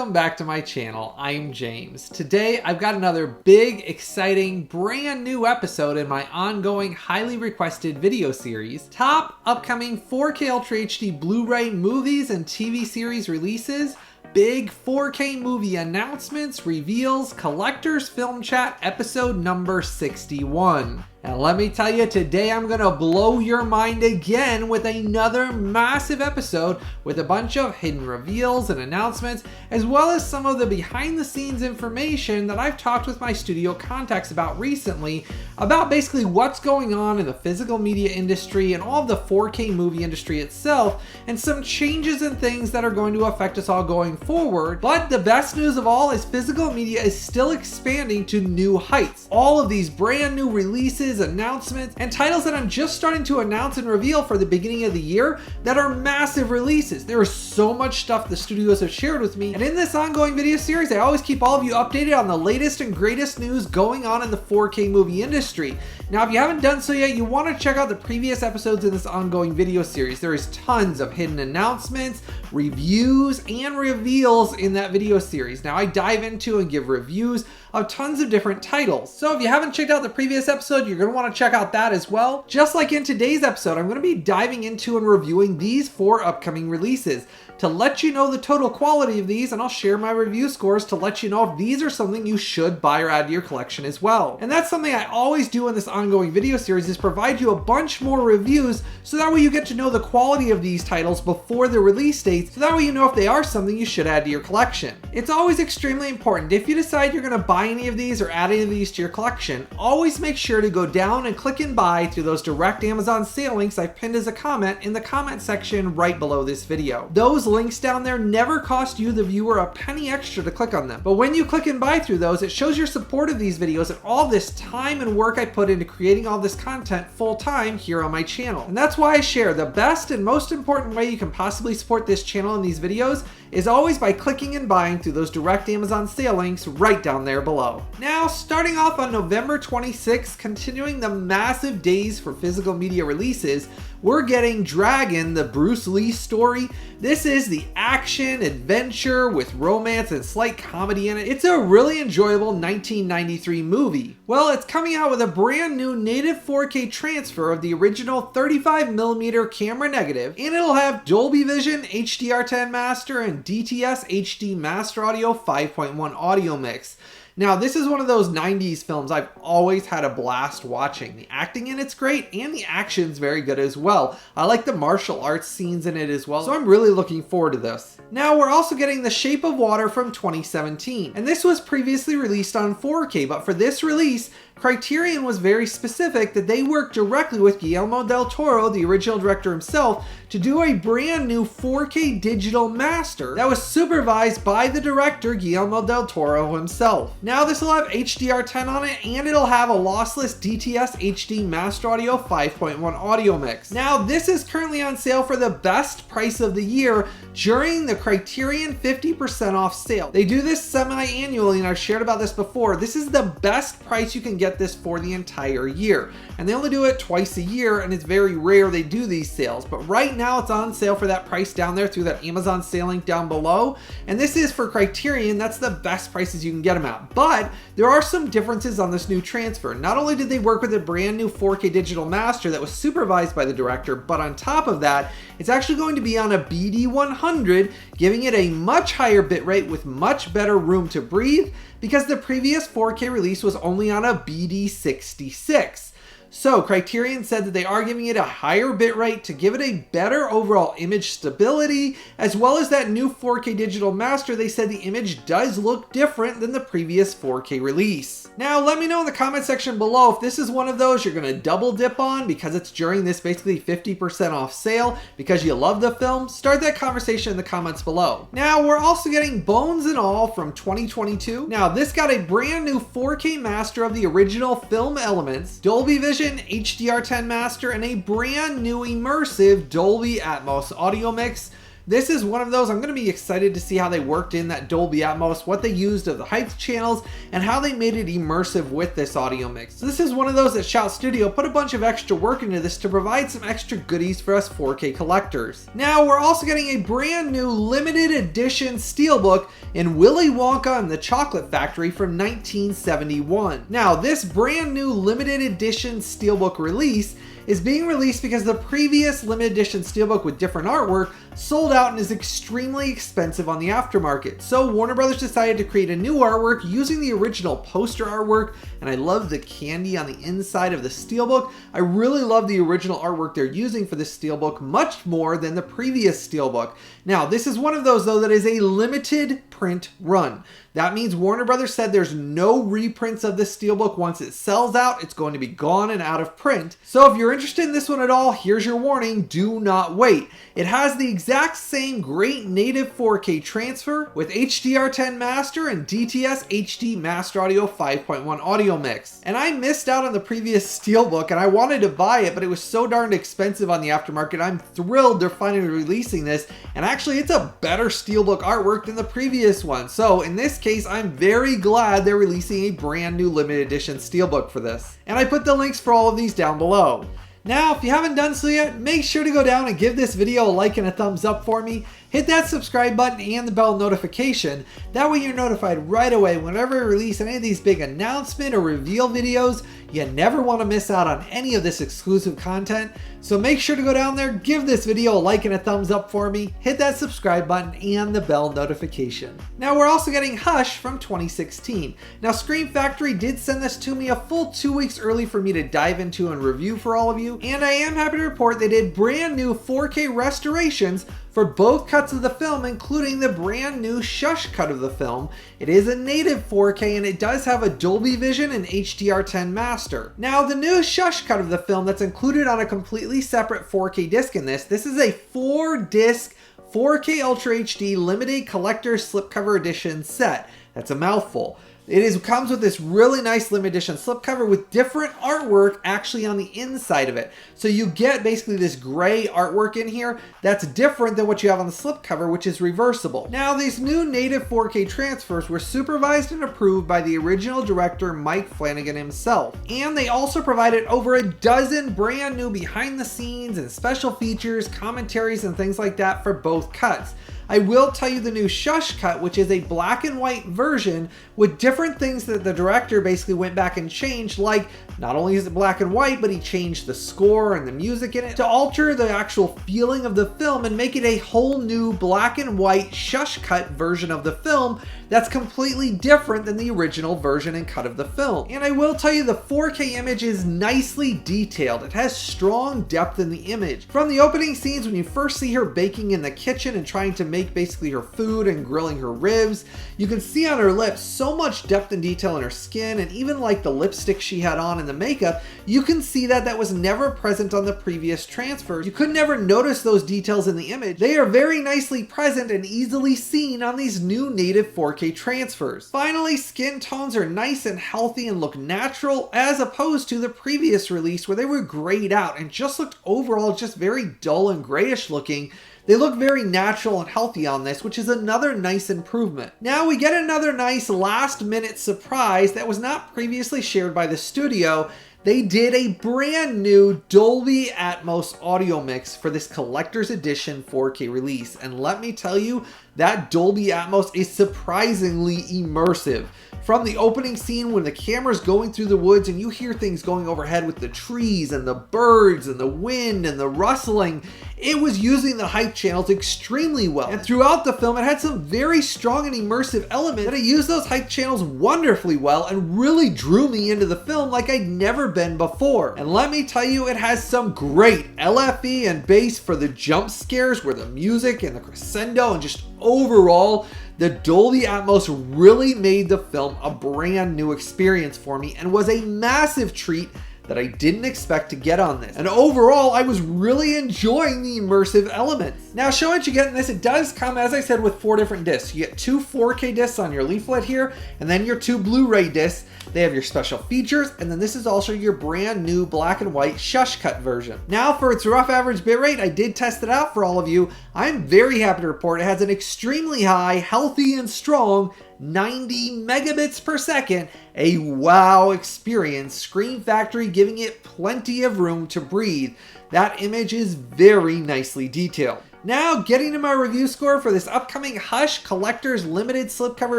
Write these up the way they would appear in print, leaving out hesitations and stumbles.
welcome back to my channel. I'm James. Today I've got another big, exciting, brand new episode in my ongoing, highly requested video series. Top upcoming 4K Ultra HD Blu Ray movies and TV series releases, big 4K movie announcements, reveals, collectors film chat episode number 61. And let me tell you, today I'm gonna blow your mind again with another massive episode with a bunch of hidden reveals and announcements, as well as some of the behind the scenes information that I've talked with my studio contacts about recently, about basically what's going on in the physical media industry and all of the 4K movie industry itself, and some changes and things that are going to affect us all going forward. But the best news of all is physical media is still expanding to new heights. All of these brand new releases, announcements, and titles that I'm just starting to announce and reveal for the beginning of the year that are massive releases. There is so much stuff the studios have shared with me, and in this ongoing video series I always keep all of you updated on the latest and greatest news going on in the 4K movie industry. Now if you haven't done so yet, you want to check out the previous episodes in this ongoing video series. There is tons of hidden announcements, reviews, and reveals in that video series. Now I dive into and give reviews of tons of different titles. So if you haven't checked out the previous episode, you're going to want to check out that as well. Just like in today's episode, I'm going to be diving into and reviewing these 4 upcoming releases to let you know the total quality of these, and I'll share my review scores to let you know if these are something you should buy or add to your collection as well. And that's something I always do in this ongoing video series, is provide you a bunch more reviews so that way you get to know the quality of these titles before the release dates, so that way you know if they are something you should add to your collection. It's always extremely important, if you decide you're going to buy any of these or add any of these to your collection, always make sure to go down and click and buy through those direct Amazon sale links I've pinned as a comment in the comment section right below this video. Those links down there never cost you, the viewer, a penny extra to click on them. But when you click and buy through those, it shows your support of these videos and all this time and work I put into creating all this content full time here on my channel. And that's why I share the best and most important way you can possibly support this channel and these videos is always by clicking and buying through those direct Amazon sale links right down there below. Now, starting off on November 26th, continuing the massive days for physical media releases, we're getting Dragon, the Bruce Lee story. This is the action adventure with romance and slight comedy in it. It's a really enjoyable 1993 movie. Well, it's coming out with a brand new native 4K transfer of the original 35mm camera negative, and it'll have Dolby Vision, HDR10 master, and DTS HD Master Audio 5.1 audio mix. Now, this is one of those 90s films I've always had a blast watching. The acting in it's great, and the action's very good as well. I like the martial arts scenes in it as well, so I'm really looking forward to this. Now, we're also getting The Shape of Water from 2017, and this was previously released on 4K, but for this release, Criterion was very specific that they worked directly with Guillermo del Toro, the original director himself, to do a brand new 4K digital master that was supervised by the director Guillermo del Toro himself. Now this will have HDR10 on it, and it'll have a lossless DTS HD Master Audio 5.1 audio mix. Now this is currently on sale for the best price of the year during the Criterion 50% off sale. They do this semi-annually, and I've shared about this before. This is the best price you can get this for the entire year, and they only do it twice a year, and it's very rare they do these sales, but right now it's on sale for that price down there through that Amazon sale link down below, and this is for Criterion. That's the best prices you can get them at. But there are some differences on this new transfer. Not only did they work with a brand new 4K digital master that was supervised by the director, but on top of that, it's actually going to be on a BD100, giving it a much higher bitrate with much better room to breathe, because the previous 4K release was only on a BD66. So Criterion said that they are giving it a higher bitrate to give it a better overall image stability, as well as that new 4K digital master. They said the image does look different than the previous 4K release. Now let me know in the comment section below if this is one of those you're going to double dip on because it's during this basically 50% off sale because you love the film. Start that conversation in the comments below. Now we're also getting Bones and All from 2022. Now this got a brand new 4K master of the original film elements, Dolby Vision, HDR10 master, and a brand new immersive Dolby Atmos audio mix. This is one of those I'm going to be excited to see how they worked in that Dolby Atmos, what they used of the hype channels, and how they made it immersive with this audio mix. So this is one of those that Shout Studio put a bunch of extra work into this to provide some extra goodies for us 4K collectors. Now we're also getting a brand new limited edition SteelBook in Willy Wonka and the Chocolate Factory from 1971. Now this brand new limited edition SteelBook release is being released because the previous limited edition SteelBook with different artwork sold out and is extremely expensive on the aftermarket. So Warner Brothers decided to create a new artwork using the original poster artwork, and I love the candy on the inside of the SteelBook. I really love the original artwork they're using for this SteelBook much more than the previous SteelBook. Now this is one of those though that is a limited print run. That means Warner Brothers said there's no reprints of this SteelBook. Once it sells out, it's going to be gone and out of print. So if you're interested in this one at all, here's your warning, do not wait. It has the exact same great native 4K transfer with HDR10 master and DTS HD Master Audio 5.1 audio mix. And I missed out on the previous SteelBook and I wanted to buy it, but it was so darned expensive on the aftermarket. I'm thrilled they're finally releasing this, and actually it's a better SteelBook artwork than the previous one. So in this case, I'm very glad they're releasing a brand new limited edition SteelBook for this. And I put the links for all of these down below. Now, if you haven't done so yet, make sure to go down and give this video a like and a thumbs up for me. Hit that subscribe button and the bell notification. That way you're notified right away whenever I release any of these big announcement or reveal videos. You never want to miss out on any of this exclusive content. So make sure to go down there, give this video a like and a thumbs up for me, hit that subscribe button and the bell notification. Now we're also getting Hush from 2016. Now Scream Factory did send this to me a full 2 weeks early for me to dive into and review for all of you. And I am happy to report they did brand new 4K restorations for both cuts of the film, including the brand new Shush cut of the film. It is a native 4K and it does have a Dolby Vision and HDR10 master. Now the new Shush cut of the film that's included on a completely separate 4K disc in this is a 4-disc 4K Ultra HD limited collector slipcover edition set. That's a mouthful. It comes with this really nice limited edition slipcover with different artwork actually on the inside of it. So you get basically this gray artwork in here that's different than what you have on the slipcover, which is reversible. Now these new native 4K transfers were supervised and approved by the original director Mike Flanagan himself. And they also provided over a dozen brand new behind the scenes and special features, commentaries and things like that for both cuts. I will tell you the new Shush cut, which is a black and white version with different things that the director basically went back and changed, like not only is it black and white, but he changed the score and the music in it to alter the actual feeling of the film and make it a whole new black and white Shush cut version of the film that's completely different than the original version and cut of the film. And I will tell you the 4K image is nicely detailed. It has strong depth in the image. From the opening scenes when you first see her baking in the kitchen and trying to make basically her food and grilling her ribs, you can see on her lips so much depth and detail in her skin, and even like the lipstick she had on and the makeup, you can see that was never present on the previous transfers. You could never notice those details in the image. They are very nicely present and easily seen on these new native 4K transfers. Finally, skin tones are nice and healthy and look natural as opposed to the previous release where they were grayed out and just looked overall just very dull and grayish looking. They look very natural and healthy on this, which is another nice improvement. Now we get another nice last minute surprise that was not previously shared by the studio. They did a brand new Dolby Atmos audio mix for this collector's edition 4K release. And let me tell you, that Dolby Atmos is surprisingly immersive. From the opening scene when the camera's going through the woods and you hear things going overhead with the trees and the birds and the wind and the rustling, it was using the hype channels extremely well. And throughout the film, it had some very strong and immersive elements that it used those hype channels wonderfully well and really drew me into the film like I'd never been before. And let me tell you, it has some great LFE and bass for the jump scares where the music and the crescendo and just overall, the Dolby Atmos really made the film a brand new experience for me and was a massive treat that I didn't expect to get on this. And overall, I was really enjoying the immersive elements. Now, showing what you get in this, it does come, as I said, with 4 different discs. You get 2 4K discs on your leaflet here, and then your 2 Blu-ray discs. They have your special features, and then this is also your brand new black and white shush cut version. Now, for its rough average bitrate, I did test it out for all of you. I'm very happy to report it has an extremely high, healthy, and strong 90 megabits per second, a wow experience, Screen Factory giving it plenty of room to breathe. That image is very nicely detailed. Now, getting to my review score for this upcoming Hush Collector's Limited Slipcover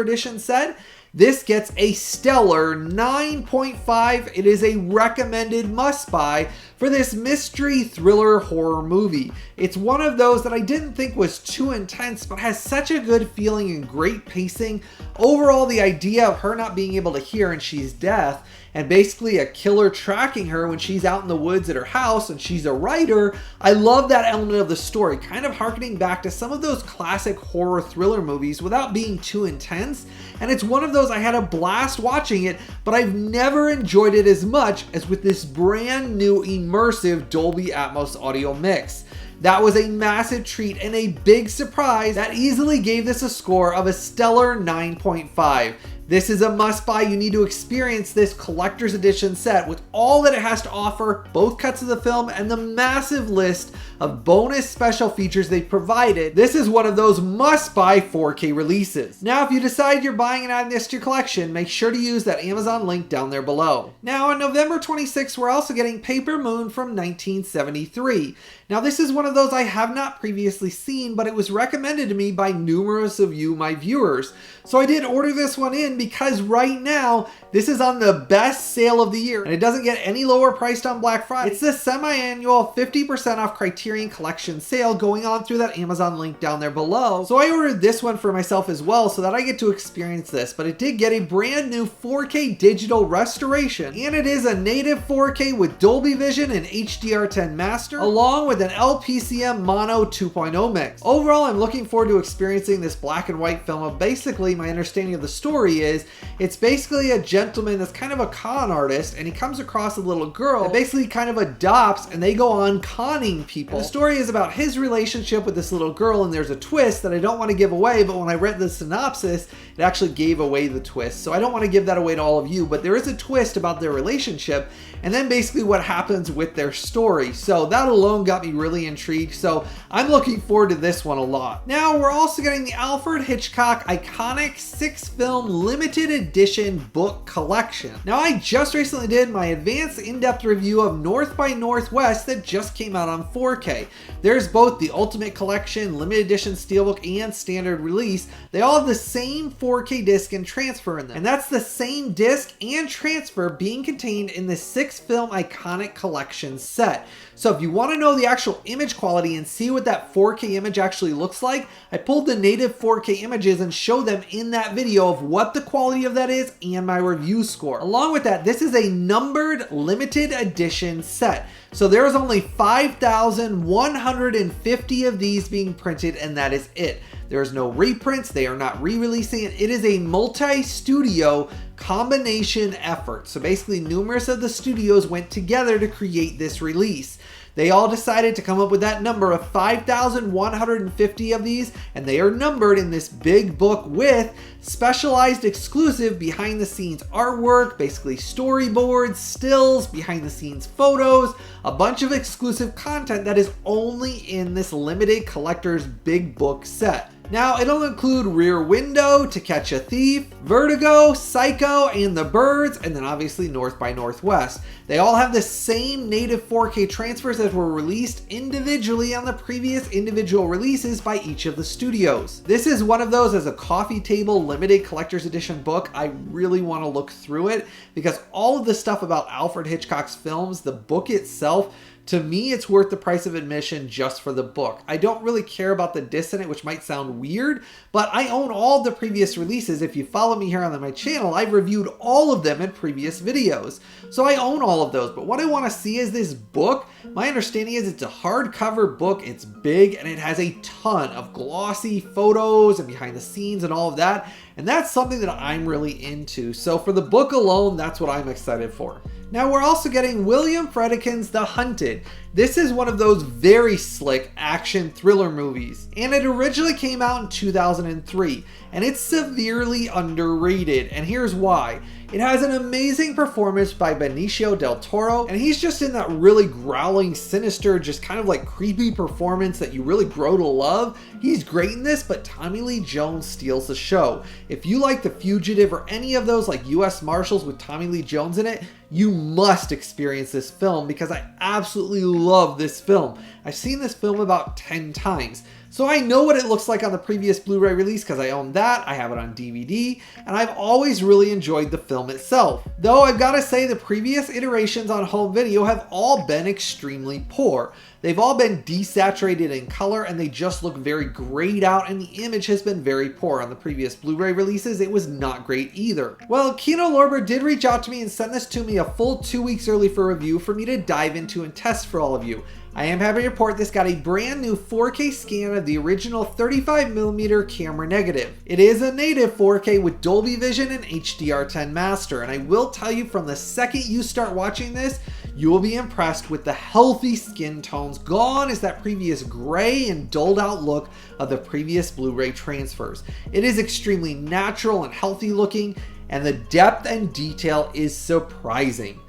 Edition set, this gets a stellar 9.5. It is a recommended must-buy for this mystery thriller horror movie. It's one of those that I didn't think was too intense, but has such a good feeling and great pacing. Overall, the idea of her not being able to hear and she's deaf, and basically a killer tracking her when she's out in the woods at her house and she's a writer, I love that element of the story, kind of harkening back to some of those classic horror thriller movies without being too intense. And it's one of those I had a blast watching it, but I've never enjoyed it as much as with this brand new immersive Dolby Atmos audio mix. That was a massive treat and a big surprise that easily gave this a score of a stellar 9.5. This is a must-buy. You need to experience this collector's edition set with all that it has to offer, both cuts of the film and the massive list of bonus special features they've provided. This is one of those must-buy 4K releases. Now, if you decide you're buying and adding this to your collection, make sure to use that Amazon link down there below. Now, on November 26th, we're also getting Paper Moon from 1973. Now, this is one of those I have not previously seen, but it was recommended to me by numerous of you, my viewers. So I did order this one in because right now, this is on the best sale of the year, and it doesn't get any lower priced on Black Friday. It's the semi-annual 50% off Criterion Collection sale going on through that Amazon link down there below. So I ordered this one for myself as well so that I get to experience this, but it did get a brand new 4K digital restoration, and it is a native 4K with Dolby Vision and HDR10 Master, along with an LPCM Mono 2.0 mix. Overall, I'm looking forward to experiencing this black and white film. Basically, my understanding of the story is it's basically a gentleman that's kind of a con artist, and he comes across a little girl that basically kind of adopts, and they go on conning people. And the story is about his relationship with this little girl, and there's a twist that I don't want to give away, but when I read the synopsis, it actually gave away the twist. So I don't want to give that away to all of you, but there is a twist about their relationship, and then basically what happens with their story. So that alone got me really intrigued. So I'm looking forward to this one a lot. Now, we're also getting the Alfred Hitchcock Iconic 6-Film Limited Edition Book Collection. Now, I just recently did my advanced in-depth review of North by Northwest that just came out on 4K. There's both the Ultimate Collection, Limited Edition Steelbook, and Standard Release. They all have the same 4K disc and transfer in them. And that's the same disc and transfer being contained in the 6-Film Iconic Collection set. So if you want to know the actual image quality and see what that 4K image actually looks like, I pulled the native 4K images and showed them in that video of what the quality of that is and my review score. Along with that, this is a numbered limited edition set. So there is only 5,150 of these being printed, and that is it. There's no reprints. They are not re-releasing it. It is a multi-studio combination effort. So basically, numerous of the studios went together to create this release. They all decided to come up with that number of 5,150 of these, and they are numbered in this big book with specialized exclusive behind the scenes artwork, basically storyboards, stills, behind the scenes photos, a bunch of exclusive content that is only in this limited collector's big book set. Now, it'll include Rear Window, To Catch a Thief, Vertigo, Psycho, and The Birds, and then obviously North by Northwest. They all have the same native 4K transfers that were released individually on the previous individual releases by each of the studios. This is one of those as a coffee table limited collector's edition book. I really want to look through it because all of the stuff about Alfred Hitchcock's films, the book itself, to me, it's worth the price of admission just for the book. I don't really care about the disc in it, which might sound weird, but I own all the previous releases. If you follow me here on my channel, I've reviewed all of them in previous videos. So I own all of those, but what I want to see is this book. My understanding is it's a hardcover book, it's big, and it has a ton of glossy photos and behind the scenes and all of that. and that's something that I'm really into. So for the book alone, that's what I'm excited for. Now we're also getting William Friedkin's The Hunted. This is one of those very slick action thriller movies, and it originally came out in 2003, and it's severely underrated, and here's why. It has an amazing performance by Benicio del Toro, and he's just in that really growling, sinister, just kind of like creepy performance that you really grow to love. He's great in this, but Tommy Lee Jones steals the show. If you like The Fugitive or any of those like US Marshals with Tommy Lee Jones in it, you must experience this film because I absolutely love this film. I've seen this film about 10 times. So I know what it looks like on the previous Blu-ray release because I own that, I have it on DVD, and I've always really enjoyed the film itself. Though I've got to say the previous iterations on home video have all been extremely poor. They've all been desaturated in color and they just look very grayed out, and the image has been very poor. On the previous Blu-ray releases, it was not great either. Well, Kino Lorber did reach out to me and send this to me a full 2 weeks early for review for me to dive into and test for all of you. I am happy to report this got a brand new 4K scan of the original 35mm camera negative. It is a native 4K with Dolby Vision and HDR10 master, and I will tell you from the second you start watching this, you will be impressed with the healthy skin tones. Gone is that previous gray and dulled out look of the previous Blu-ray transfers. It is extremely natural and healthy looking, and the depth and detail is surprising.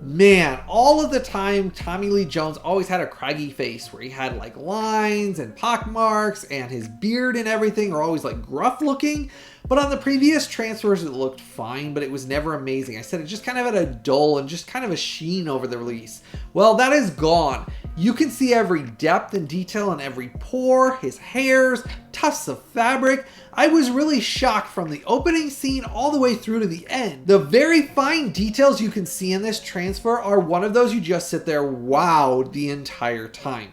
Man, all of the time Tommy Lee Jones always had a craggy face where he had like lines and pockmarks, and his beard and everything are always like gruff looking. But on the previous transfers it looked fine, but it was never amazing. I said it just kind of had a dull and just kind of a sheen over the release. Well, that is gone. You can see every depth and detail in every pore, his hairs, tufts of fabric. I was really shocked from the opening scene all the way through to the end. The very fine details you can see in this transfer are one of those you just sit there wowed the entire time.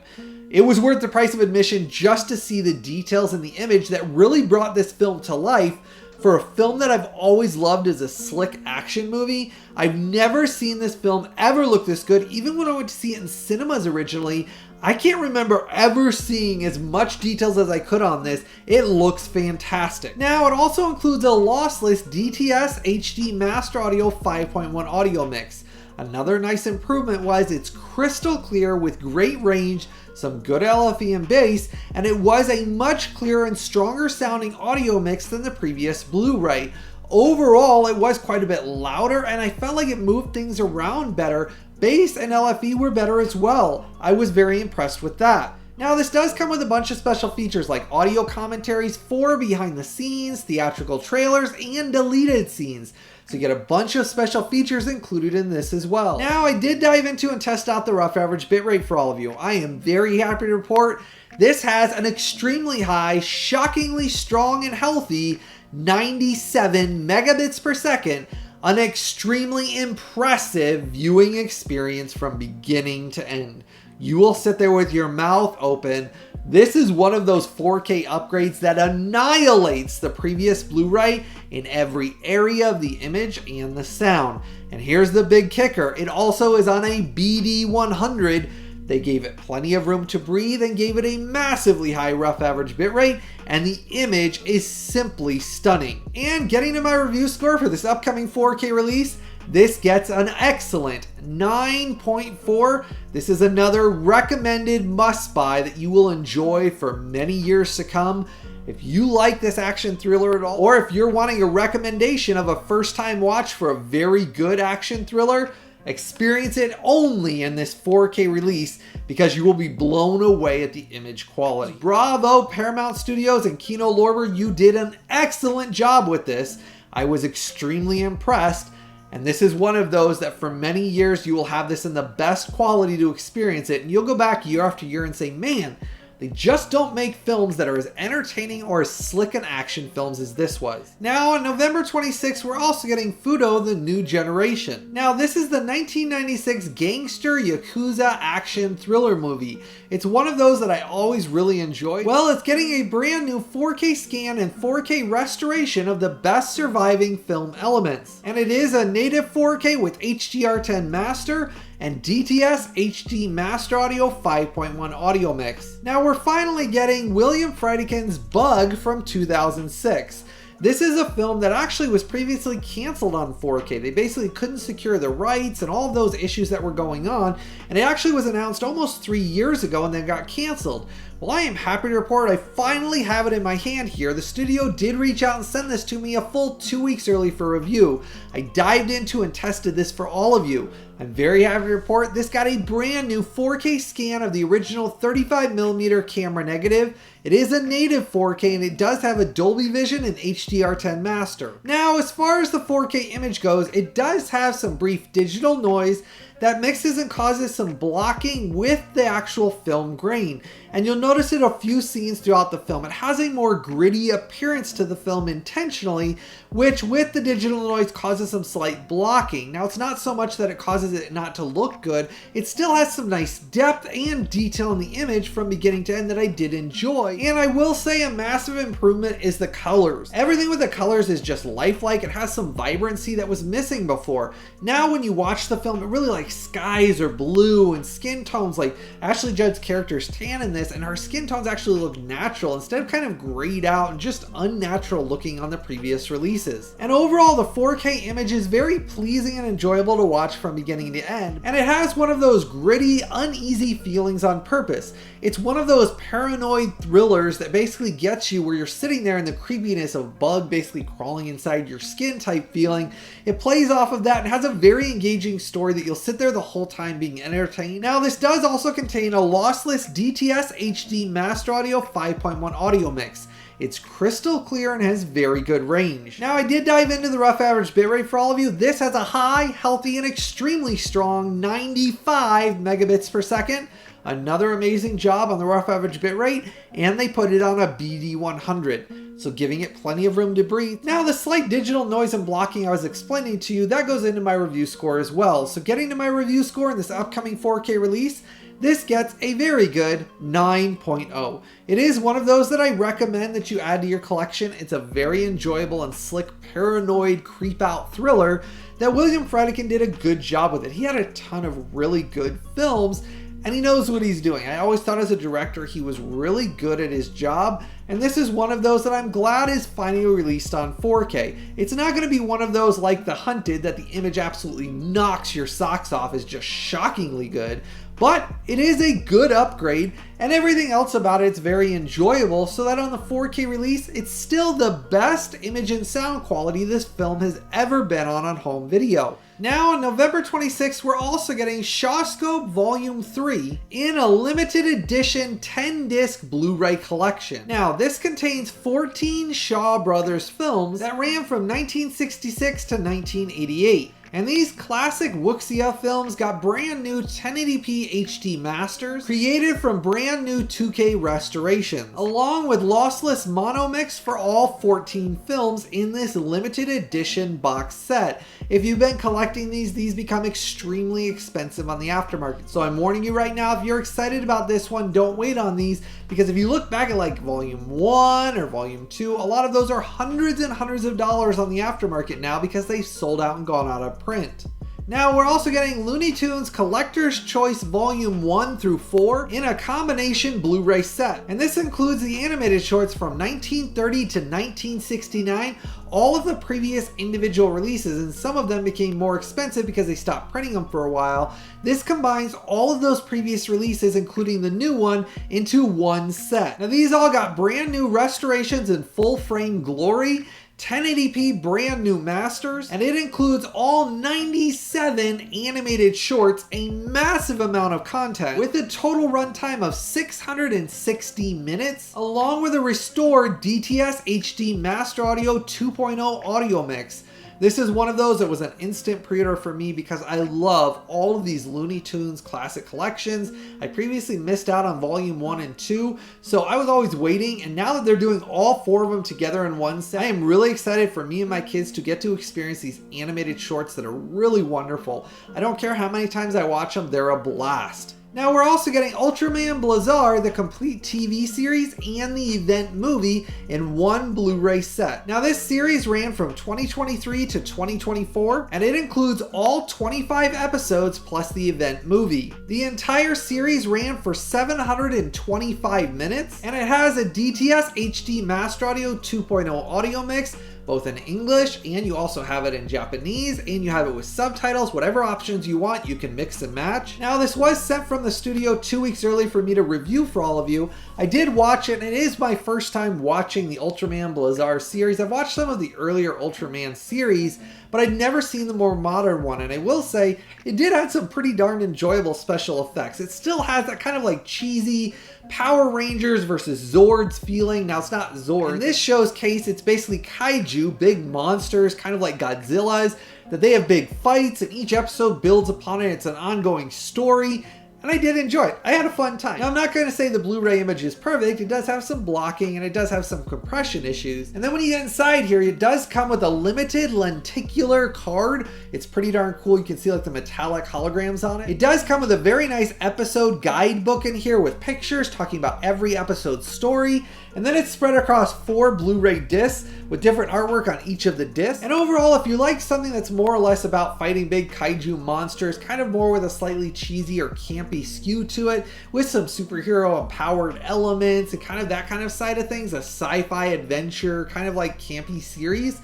It was worth the price of admission just to see the details in the image that really brought this film to life. For a film that I've always loved as a slick action movie, I've never seen this film ever look this good. Even when I went to see it in cinemas originally, I can't remember ever seeing as much details as I could on this. It looks fantastic. Now, it also includes a lossless DTS HD Master Audio 5.1 audio mix. Another nice improvement was it's crystal clear with great range, some good LFE and bass, and it was a much clearer and stronger sounding audio mix than the previous Blu-ray. Overall, it was quite a bit louder, and I felt like it moved things around better. Bass and LFE were better as well. I was very impressed with that. Now, this does come with a bunch of special features like audio commentaries, 4 behind the scenes, theatrical trailers, and deleted scenes. So you get a bunch of special features included in this as well. Now, I did dive into and test out the rough average bitrate for all of you. I am very happy to report this has an extremely high, shockingly strong and healthy 97 megabits per second, an extremely impressive viewing experience from beginning to end. You will sit there with your mouth open. This is one of those 4K upgrades that annihilates the previous Blu-ray in every area of the image and the sound. And here's the big kicker. It also is on a BD100. They gave it plenty of room to breathe and gave it a massively high rough average bitrate, and the image is simply stunning. And getting to my review score for this upcoming 4K release, this gets an excellent 9.4. This is another recommended must-buy that you will enjoy for many years to come. If you like this action thriller at all, or if you're wanting a recommendation of a first-time watch for a very good action thriller, experience it only in this 4K release because you will be blown away at the image quality. Bravo, Paramount Studios and Kino Lorber, you did an excellent job with this. I was extremely impressed. And this is one of those that for many years you will have this in the best quality to experience it. And you'll go back year after year and say, man, they just don't make films that are as entertaining or as slick in action films as this was. Now on November 26th, we're also getting FUDOH, the New Generation. Now this is the 1996 gangster Yakuza action thriller movie. It's one of those that I always really enjoyed. Well, it's getting a brand new 4K scan and 4K restoration of the best surviving film elements. And it is a native 4K with HDR10 master and DTS HD Master Audio 5.1 audio mix. Now we're finally getting William Friedkin's Bug from 2006. This is a film that actually was previously canceled on 4K. They basically couldn't secure the rights and all of those issues that were going on, and it actually was announced almost 3 years ago and then got canceled. Well, I am happy to report I finally have it in my hand here. The studio did reach out and send this to me a full 2 weeks early for review. I dived into and tested this for all of you. I'm very happy to report this got a brand new 4K scan of the original 35mm camera negative. It is a native 4K and it does have a Dolby Vision and HDR10 master. Now, as far as the 4K image goes, it does have some brief digital noise that mixes and causes some blocking with the actual film grain. And you'll notice it a few scenes throughout the film. It has a more gritty appearance to the film intentionally, which with the digital noise causes some slight blocking. Now, it's not so much that it causes it not to look good. It still has some nice depth and detail in the image from beginning to end that I did enjoy. And I will say a massive improvement is the colors. Everything with the colors is just lifelike. It has some vibrancy that was missing before. Now, when you watch the film, it really like skies are blue and skin tones, like Ashley Judd's character's tan in this, and her skin tones actually look natural instead of kind of grayed out and just unnatural looking on the previous releases. And overall, the 4K image is very pleasing and enjoyable to watch from beginning to end, and it has one of those gritty, uneasy feelings on purpose. It's one of those paranoid thrillers that basically gets you where you're sitting there in the creepiness of a bug basically crawling inside your skin type feeling. It plays off of that and has a very engaging story that you'll sit there the whole time being entertained. Now, this does also contain a lossless DTS HD Master Audio 5.1 audio mix. It's crystal clear and has very good range. Now, I did dive into the rough average bitrate for all of you. This has a high, healthy, and extremely strong 95 megabits per second. Another amazing job on the rough average bitrate, and they put it on a BD100, so giving it plenty of room to breathe. Now, the slight digital noise and blocking I was explaining to you, that goes into my review score as well. So getting to my review score in this upcoming 4K release, this gets a very good 9.0. It is one of those that I recommend that you add to your collection. It's a very enjoyable and slick paranoid creep out thriller that William Friedkin did a good job with it. He had a ton of really good films, and he knows what he's doing. I always thought as a director he was really good at his job, and this is one of those that I'm glad is finally released on 4K. It's not going to be one of those like The Hunted that the image absolutely knocks your socks off, is just shockingly good, but it is a good upgrade, and everything else about it's very enjoyable, so that on the 4K release, it's still the best image and sound quality this film has ever been on home video. Now, on November 26th, we're also getting SHAWSCOPE Volume 3 in a limited edition 10-disc Blu-ray collection. Now, this contains 14 Shaw Brothers films that ran from 1966 to 1988. And these classic wuxia films got brand new 1080p HD masters created from brand new 2K restorations, along with lossless mono mix for all 14 films in this limited edition box set. If you've been collecting these become extremely expensive on the aftermarket. So I'm warning you right now, if you're excited about this one, don't wait on these, because if you look back at like Volume 1 or Volume 2, a lot of those are hundreds and hundreds of dollars on the aftermarket now because they've sold out and gone out of print. Now, we're also getting Looney Tunes Collector's Choice Volume 1 through 4 in a combination Blu-ray set. And this includes the animated shorts from 1930 to 1969, all of the previous individual releases, and some of them became more expensive because they stopped printing them for a while. This combines all of those previous releases, including the new one, into one set. Now, these all got brand new restorations in full frame glory, 1080p brand new masters, and it includes all 97 animated shorts, a massive amount of content with a total runtime of 660 minutes, along with a restored DTS HD Master Audio 2.0 audio mix. This is one of those that was an instant pre-order for me because I love all of these Looney Tunes classic collections. I previously missed out on Volume 1 and 2, so I was always waiting, and now that they're doing all 4 of them together in one set, I am really excited for me and my kids to get to experience these animated shorts that are really wonderful. I don't care how many times I watch them, they're a blast. Now we're also getting Ultraman Blazar, the complete TV series, and the event movie in one Blu-ray set. Now this series ran from 2023 to 2024, and it includes all 25 episodes plus the event movie. The entire series ran for 725 minutes, and it has a DTS HD Master Audio 2.0 audio mix, both in English, and you also have it in Japanese, and you have it with subtitles. Whatever options you want, you can mix and match. Now this was sent from the studio 2 weeks early for me to review for all of you. I did watch it, and it is my first time watching the Ultraman Blazar series. I've watched some of the earlier Ultraman series, but I'd never seen the more modern one, and I will say it did have some pretty darn enjoyable special effects. It still has that kind of like cheesy Power Rangers versus Zords feeling. Now it's not Zords. In this show's case, it's basically kaiju, big monsters, kind of like Godzilla's, that they have big fights, and each episode builds upon it. It's an ongoing story. And I did enjoy it. I had a fun time. Now, I'm not going to say the Blu-ray image is perfect. It does have some blocking and it does have some compression issues. And then when you get inside here, it does come with a limited lenticular card. It's pretty darn cool. You can see like the metallic holograms on it. It does come with a very nice episode guidebook in here with pictures talking about every episode's story. And then it's spread across 4 Blu-ray discs with different artwork on each of the discs. And overall, if you like something that's more or less about fighting big kaiju monsters, kind of more with a slightly cheesy or campy skew to it, with some superhero empowered elements and kind of that kind of side of things, a sci-fi adventure, kind of like campy series,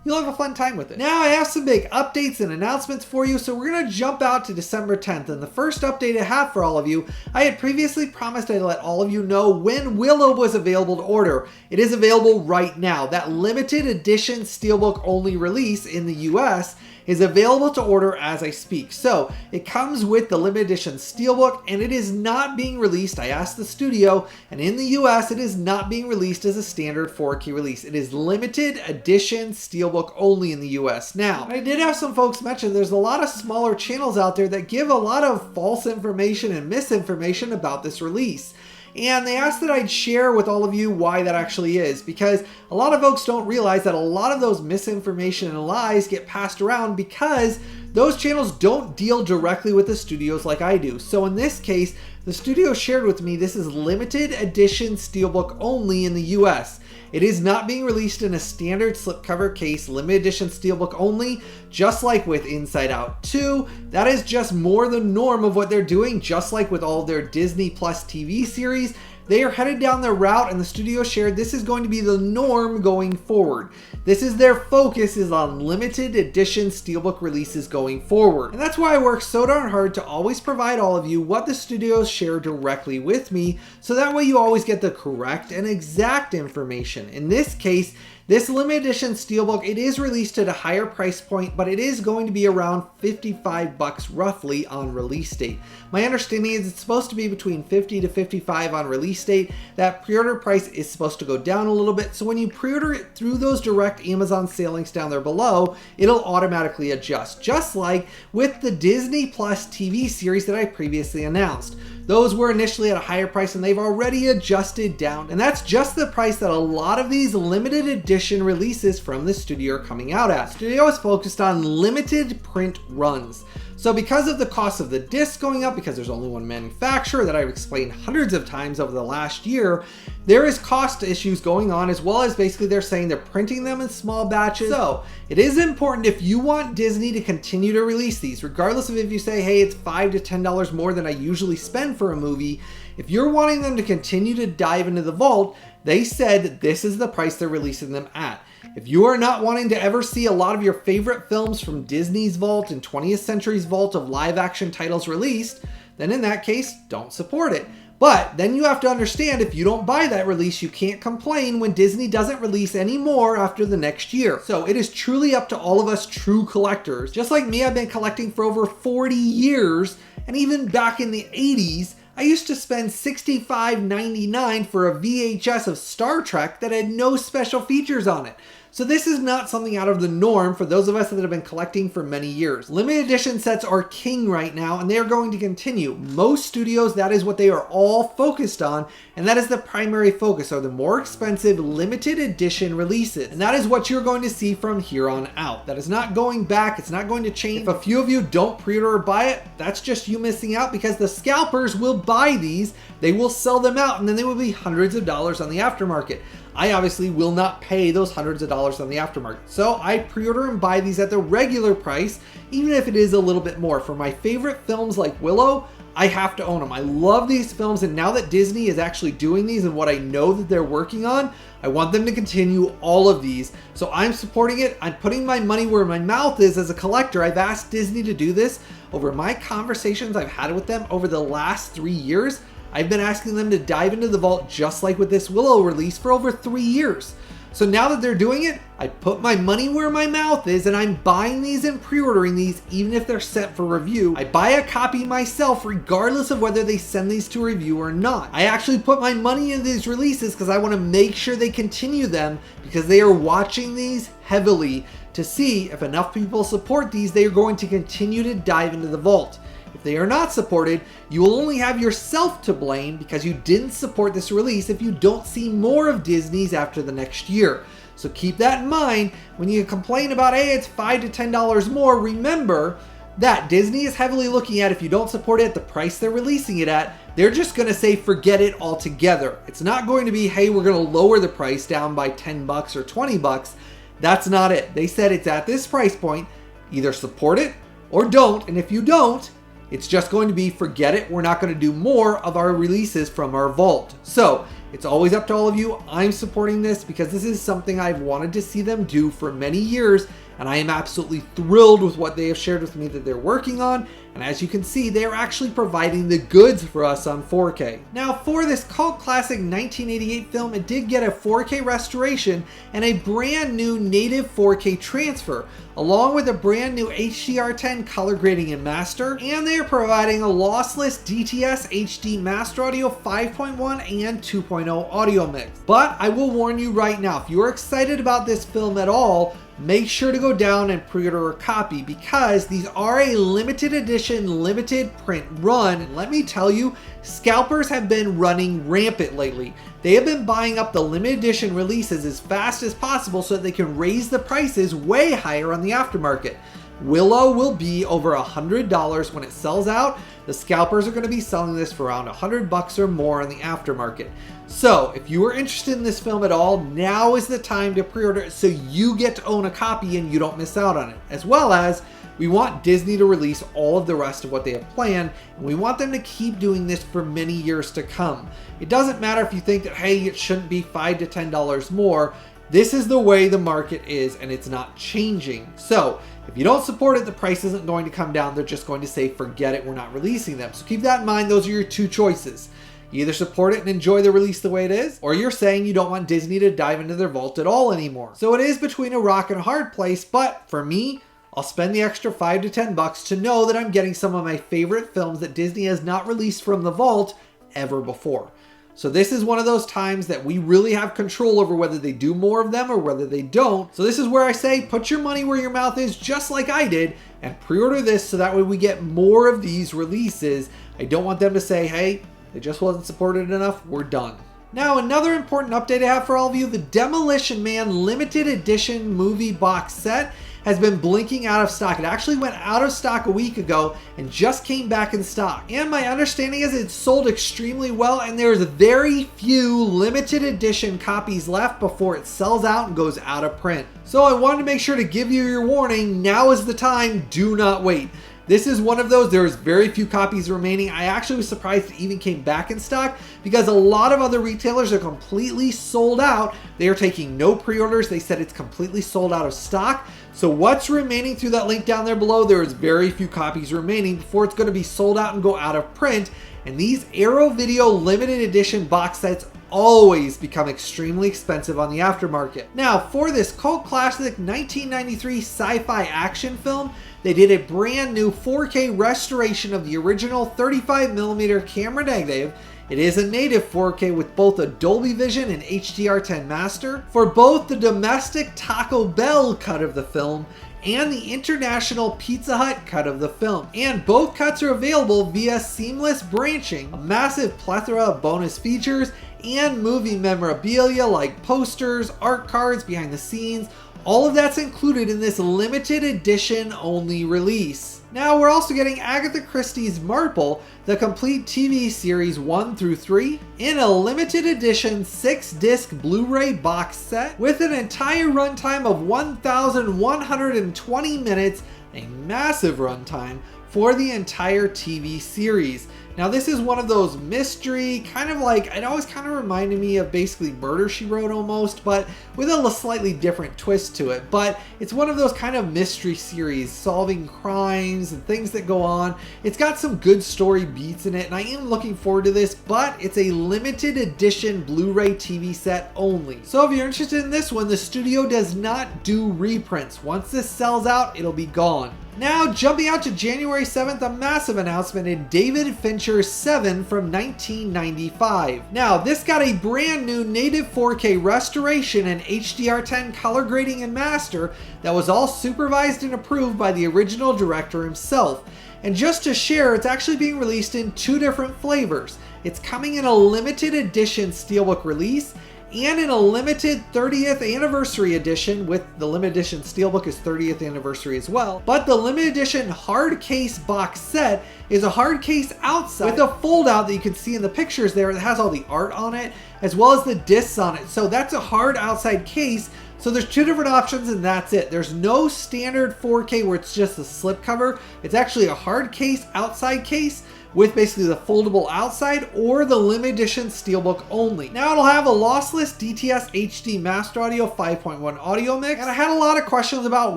you'll have a fun time with it. Now I have some big updates and announcements for you, so we're gonna jump out to December 10th. And the first update I have for all of you, I had previously promised I'd let all of you know when Willow was available to order. It is available right now. That limited edition SteelBook only release in the US is available to order as I speak. So it comes with the limited edition SteelBook, and it is not being released. I asked the studio, and in the US, it is not being released as a standard 4K release. It is limited edition SteelBook only in the US. Now, I did have some folks mention there's a lot of smaller channels out there that give a lot of false information and misinformation about this release. And they asked that I'd share with all of you why that actually is, because a lot of folks don't realize that a lot of those misinformation and lies get passed around because those channels don't deal directly with the studios like I do. So in this case, the studio shared with me this is limited edition SteelBook only in the US. It is not being released in a standard slipcover case, limited edition SteelBook only, just like with Inside Out 2. That is just more the norm of what they're doing, just like with all of their Disney Plus TV series. They are headed down their route, and the studio shared this is going to be the norm going forward. This is their focus, is on limited edition SteelBook releases going forward. And that's why I work so darn hard to always provide all of you what the studios share directly with me, so that way you always get the correct and exact information. In this case, this limited edition SteelBook, it is released at a higher price point, but it is going to be around $55 roughly on release date. My understanding is it's supposed to be between $50 to $55 on release date. That pre-order price is supposed to go down a little bit, so when you pre-order it through those direct Amazon sale links down there below, it'll automatically adjust, just like with the Disney Plus TV series that I previously announced. Those were initially at a higher price, and they've already adjusted down. And that's just the price that a lot of these limited edition releases from the studio are coming out at. The studio is focused on limited print runs. So because of the cost of the disc going up, because there's only one manufacturer that I've explained hundreds of times over the last year, there is cost issues going on, as well as basically they're saying they're printing them in small batches. So it is important, if you want Disney to continue to release these, regardless of if you say, hey, it's $5 to $10 more than I usually spend for a movie, if you're wanting them to continue to dive into the vault, they said that this is the price they're releasing them at. If you are not wanting to ever see a lot of your favorite films from Disney's vault and 20th Century's vault of live action titles released, then in that case, don't support it. But then you have to understand, if you don't buy that release, you can't complain when Disney doesn't release any more after the next year. So it is truly up to all of us true collectors. Just like me, I've been collecting for over 40 years, and even back in the 80s, I used to spend $65.99 for a VHS of Star Trek that had no special features on it. So this is not something out of the norm for those of us that have been collecting for many years. Limited edition sets are king right now, and they are going to continue. Most studios, that is what they are all focused on, and that is the primary focus, are the more expensive limited edition releases. And that is what you're going to see from here on out. That is not going back, it's not going to change. If a few of you don't pre-order or buy it, that's just you missing out, because the scalpers will buy these, they will sell them out, and then they will be hundreds of dollars on the aftermarket. I obviously will not pay those hundreds of dollars on the aftermarket. So I pre-order and buy these at the regular price, even if it is a little bit more. For my favorite films like Willow, I have to own them. I love these films, and now that Disney is actually doing these and what I know that they're working on, I want them to continue all of these. So I'm supporting it. I'm putting my money where my mouth is as a collector. I've asked Disney to do this over my conversations I've had with them over the last 3 years. I've been asking them to dive into the vault just like with this Willow release for over 3 years. So now that they're doing it, I put my money where my mouth is, and I'm buying these and pre-ordering these even if they're sent for review. I buy a copy myself regardless of whether they send these to review or not. I actually put my money in these releases because I want to make sure they continue them, because they are watching these heavily to see if enough people support these, they are going to continue to dive into the vault. If they are not supported, you will only have yourself to blame because you didn't support this release if you don't see more of Disney's after the next year. So keep that in mind when you complain about, hey, it's $5 to $10 more. Remember that Disney is heavily looking at, if you don't support it at the price they're releasing it at, they're just going to say forget it altogether. It's not going to be, hey, we're going to lower the price down by 10 bucks or 20 bucks. That's not it. They said it's at this price point. Either support it or don't. And if you don't, it's just going to be forget it. We're not going to do more of our releases from our vault. So it's always up to all of you. I'm supporting this because this is something I've wanted to see them do for many years, and I am absolutely thrilled with what they have shared with me that they're working on. And as you can see, they're actually providing the goods for us on 4K. Now, for this cult classic 1988 film, it did get a 4K restoration and a brand new native 4K transfer, along with a brand new HDR10 color grading and master, and they are providing a lossless DTS HD Master Audio 5.1 and 2.0 audio mix. But I will warn you right now, if you are excited about this film at all, make sure to go down and pre-order a copy, because these are a limited edition, limited print run. And let me tell you, scalpers have been running rampant lately. They have been buying up the limited edition releases as fast as possible so that they can raise the prices way higher on the aftermarket. Willow will be over $100 when it sells out. The scalpers are going to be selling this for around $100 or more on the aftermarket. So if you are interested in this film at all, now is the time to pre-order it so you get to own a copy and you don't miss out on it. As well as, we want Disney to release all of the rest of what they have planned, and we want them to keep doing this for many years to come. It doesn't matter if you think that, hey, it shouldn't be $5 to $10 more. This is the way the market is, and it's not changing. So if you don't support it, the price isn't going to come down. They're just going to say, forget it, we're not releasing them. So keep that in mind. Those are your two choices. You either support it and enjoy the release the way it is, or you're saying you don't want Disney to dive into their vault at all anymore. So it is between a rock and a hard place, but for me, I'll spend the extra $5 to $10 to know that I'm getting some of my favorite films that Disney has not released from the vault ever before. So this is one of those times that we really have control over whether they do more of them or whether they don't. So this is where I say, put your money where your mouth is, just like I did, and pre-order this so that way we get more of these releases. I don't want them to say, hey, it just wasn't supported enough, we're done. Now, another important update I have for all of you, the Demolition Man limited edition movie box set has been blinking out of stock. It actually went out of stock a week ago and just came back in stock. And my understanding is it sold extremely well, and there's very few limited edition copies left before it sells out and goes out of print. So I wanted to make sure to give you your warning. Now is the time, do not wait. This is one of those, there's very few copies remaining. I actually was surprised it even came back in stock because a lot of other retailers are completely sold out. They are taking no pre-orders. They said it's completely sold out of stock. So what's remaining through that link down there below, there is very few copies remaining before it's going to be sold out and go out of print. And these Arrow Video limited edition box sets always become extremely expensive on the aftermarket. Now, for this cult classic 1993 sci-fi action film, they did a brand new 4K restoration of the original 35mm camera negative. It is a native 4K with both a Dolby Vision and HDR10 master for both the domestic Taco Bell cut of the film and the international Pizza Hut cut of the film. And both cuts are available via seamless branching, a massive plethora of bonus features, and movie memorabilia like posters, art cards, behind the scenes. All of that's included in this limited edition only release. Now we're also getting Agatha Christie's Marple, the complete TV series 1 through 3, in a limited edition 6-disc Blu-ray box set with an entire runtime of 1,120 minutes, a massive runtime for the entire TV series. Now this is one of those mystery, kind of like, it always kind of reminded me of basically Murder, She Wrote almost, but with a slightly different twist to it. But it's one of those kind of mystery series, solving crimes and things that go on. It's got some good story beats in it, and I am looking forward to this, but it's a limited edition Blu-ray TV set only. So if you're interested in this one, the studio does not do reprints. Once this sells out, it'll be gone. Now, jumping out to January 7th, a massive announcement in David Fincher's Seven from 1995. Now, this got a brand new native 4K restoration and HDR10 color grading and master that was all supervised and approved by the original director himself. And just to share, it's actually being released in 2 different flavors. It's coming in a limited edition Steelbook release and in a limited 30th anniversary edition, with the limited edition Steelbook is 30th anniversary as well. But the limited edition hard case box set is a hard case outside with a fold out that you can see in the pictures there that has all the art on it, as well as the discs on it. So that's a hard outside case. So there's 2 different options and that's it. There's no standard 4K where it's just a slip cover. It's actually a hard case outside case with basically the foldable outside, or the limited edition Steelbook only. Now it'll have a lossless DTS HD Master Audio 5.1 audio mix, and I had a lot of questions about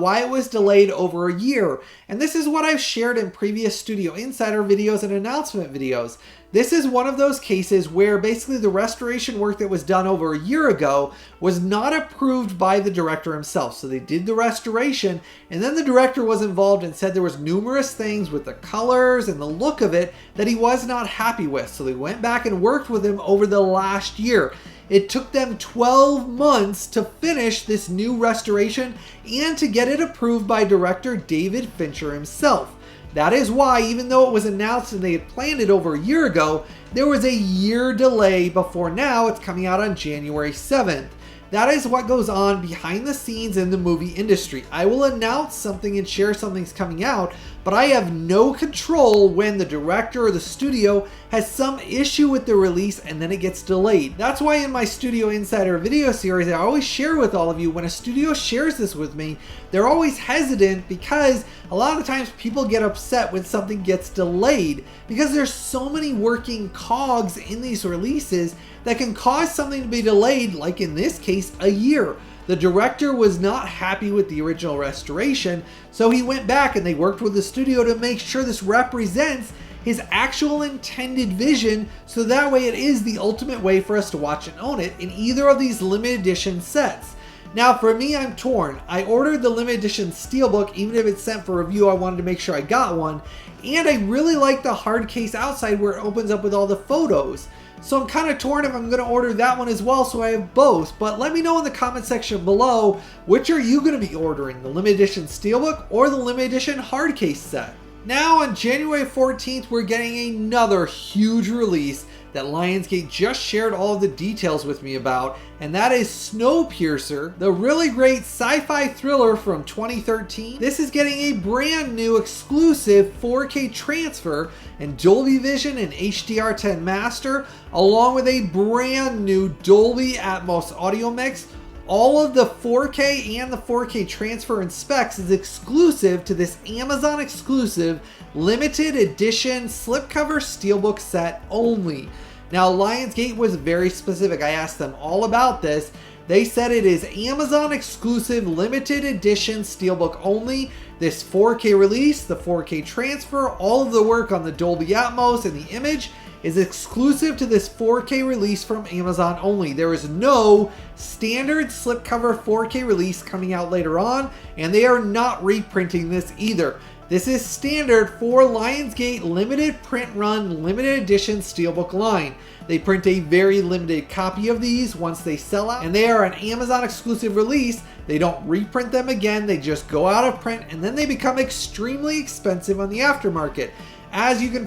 why it was delayed over a year. And this is what I've shared in previous Studio Insider videos and announcement videos. This is one of those cases where basically the restoration work that was done over a year ago was not approved by the director himself. So they did the restoration, and then the director was involved and said there was numerous things with the colors and the look of it that he was not happy with. So they went back and worked with him over the last year. It took them 12 months to finish this new restoration and to get it approved by director David Fincher himself. That is why, even though it was announced and they had planned it over a year ago, there was a year delay before now it's coming out on January 7th. That is what goes on behind the scenes in the movie industry. I will announce something and share something's coming out, but I have no control when the director or the studio has some issue with the release and then it gets delayed. That's why in my Studio Insider video series, I always share with all of you, when a studio shares this with me, they're always hesitant because a lot of times people get upset when something gets delayed because there's so many working cogs in these releases that can cause something to be delayed, like in this case, a year. The director was not happy with the original restoration, so he went back and they worked with the studio to make sure this represents his actual intended vision, so that way it is the ultimate way for us to watch and own it in either of these limited edition sets. Now for me, I'm torn. I ordered the limited edition Steelbook, even if it's sent for review, I wanted to make sure I got one, and I really like the hard case outside where it opens up with all the photos. So I'm kind of torn if I'm going to order that one as well, so I have both. But let me know in the comment section below, which are you going to be ordering, the limited edition Steelbook or the limited edition hard case set? Now on January 14th, we're getting another huge release that Lionsgate just shared all of the details with me about, and that is Snowpiercer, the really great sci-fi thriller from 2013. This is getting a brand new exclusive 4K transfer and Dolby Vision and HDR10 master, along with a brand new Dolby Atmos audio mix. All of the 4K and the 4K transfer and specs is exclusive to this Amazon exclusive limited edition slipcover Steelbook set only. Now Lionsgate was very specific. I asked them all about this. They said it is Amazon exclusive limited edition Steelbook only. This 4K release, the 4K transfer, all of the work on the Dolby Atmos and the image is exclusive to this 4K release from Amazon only. There is no standard slipcover 4K release coming out later on, and they are not reprinting this either. This is standard for Lionsgate limited print run, limited edition SteelBook line. They print a very limited copy of these once they sell out, and they are an Amazon exclusive release. They don't reprint them again, they just go out of print, and then they become extremely expensive on the aftermarket. As you can